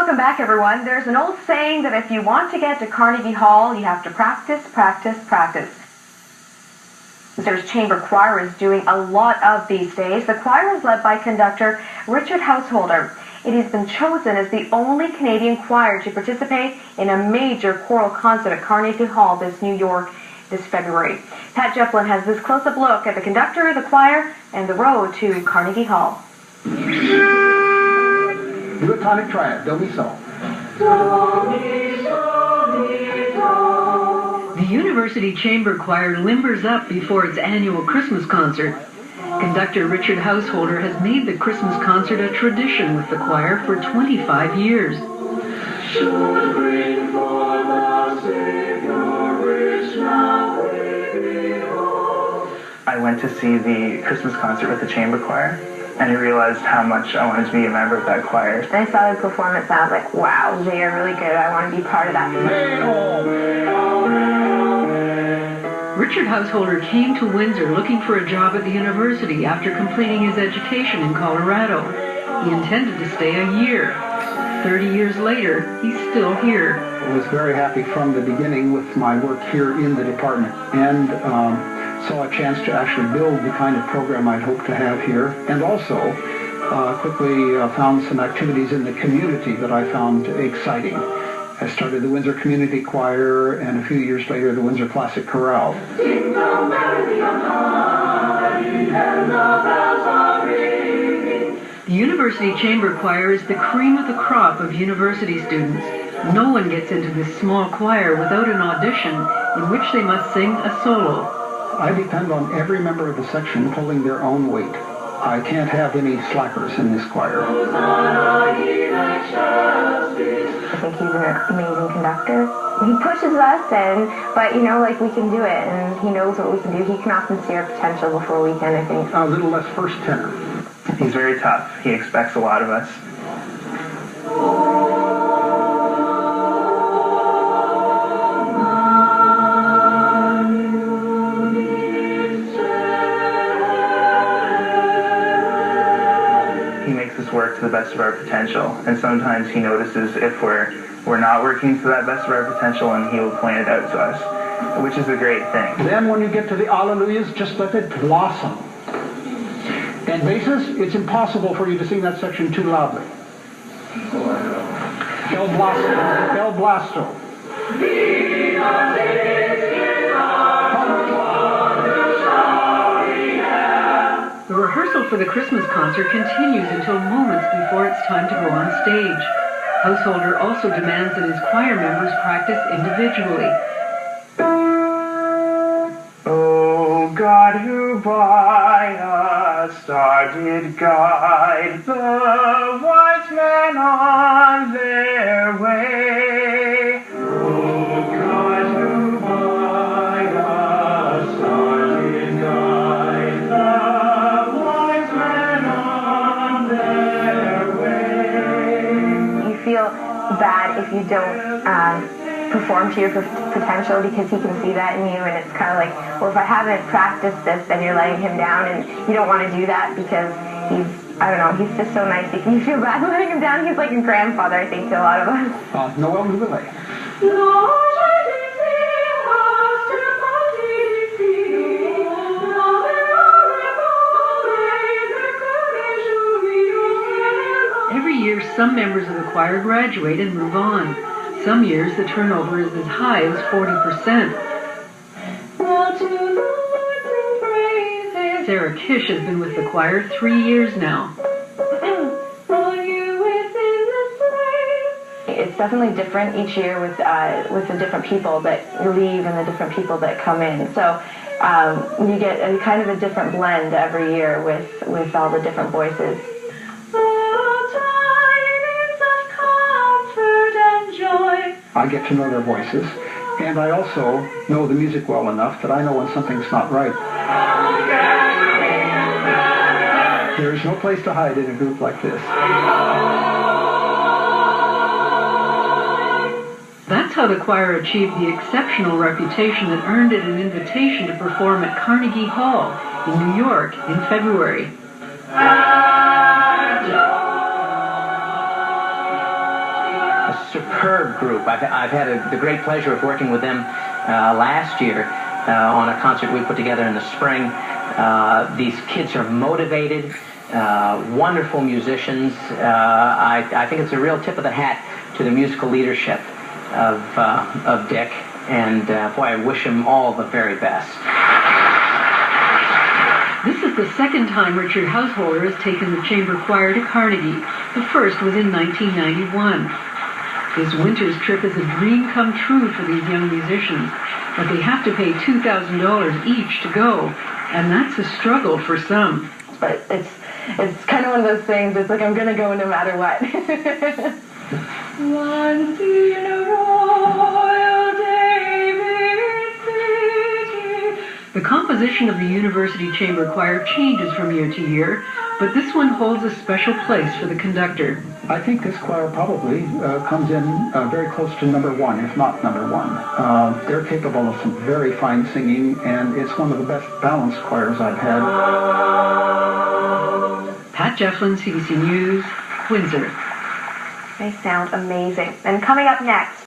Welcome back, everyone. There's an old saying that if you want to get to Carnegie Hall, you have to practice, practice, practice. Winsor's Chamber Choir is doing a lot of these days. The choir is led by conductor Richard Householder. It has been chosen as the only Canadian choir to participate in a major choral concert at Carnegie Hall this February. Pat Jefflin has this close-up look at the conductor, the choir, and the road to Carnegie Hall. Do a tonic triad, do mi sol. The University Chamber Choir limbers up before its annual Christmas concert. Conductor Richard Householder has made the Christmas concert a tradition with the choir for 25 years. I went to see the Christmas concert with the Chamber Choir, and I realized how much I wanted to be a member of that choir. And I saw the performance and I was like, wow, they are really good. I want to be part of that. Richard Householder came to Windsor looking for a job at the university after completing his education in Colorado. He intended to stay a year. 30 years later, he's still here. I was very happy from the beginning with my work here in the department, and saw a chance to actually build the kind of program I'd hoped to have here, and also quickly found some activities in the community that I found exciting. I started the Windsor Community Choir, and a few years later the Windsor Classic Chorale. The University Chamber Choir is the cream of the crop of university students. No one gets into this small choir without an audition in which they must sing a solo. I depend on every member of the section pulling their own weight. I can't have any slackers in this choir. I think he's an amazing conductor. He pushes us, but we can do it, and he knows what we can do. He can often see our potential before we can, I think. A little less first tenor. He's very tough. He expects a lot of us. He makes us work to the best of our potential, and sometimes he notices if we're not working to that best of our potential, and he will point it out to us, which is a great thing. Then when you get to the Alleluias, just let it blossom. And basses, it's impossible for you to sing that section too loudly. El Blasto, El Blasto. The rehearsal for the Christmas concert continues until moments before it's time to go on stage. Householder also demands that his choir members practice individually. Oh God, who by a star did guide the wise men on their way. Oh God, who by a star did guide the wise men on their way. You feel bad if you don't perform to your potential, because he can see that in you, and it's kind of like, well, if I haven't practiced this, then you're letting him down, and you don't want to do that because he's just so nice. You feel bad letting him down. He's like a grandfather, I think, to a lot of us. Noel Nouvelle. Every year, some members of the choir graduate and move on. Some years, the turnover is as high as 40%. Sarah Kish has been with the choir 3 years now. It's definitely different each year with the different people that leave and the different people that come in. So you get a kind of a different blend every year with all the different voices. I get to know their voices, and I also know the music well enough that I know when something's not right. There's no place to hide in a group like this. That's how the choir achieved the exceptional reputation that earned it an invitation to perform at Carnegie Hall in New York in February. superb group. I've had the great pleasure of working with them last year on a concert we put together in the spring. These kids are motivated, wonderful musicians. I think it's a real tip of the hat to the musical leadership of Dick, and boy, I wish him all the very best. This is the second time Richard Householder has taken the chamber choir to Carnegie. The first was in 1991. This winter's trip is a dream come true for these young musicians, but they have to pay $2,000 each to go, and that's a struggle for some. But it's kind of one of those things, it's like I'm going to go no matter what. Once in a Royal David City. The composition of the University Chamber Choir changes from year to year, but this one holds a special place for the conductor. I think this choir probably comes in very close to number one, if not number one. They're capable of some very fine singing, and it's one of the best balanced choirs I've had. Pat Jefflin, CBC News, Windsor. They sound amazing. And coming up next,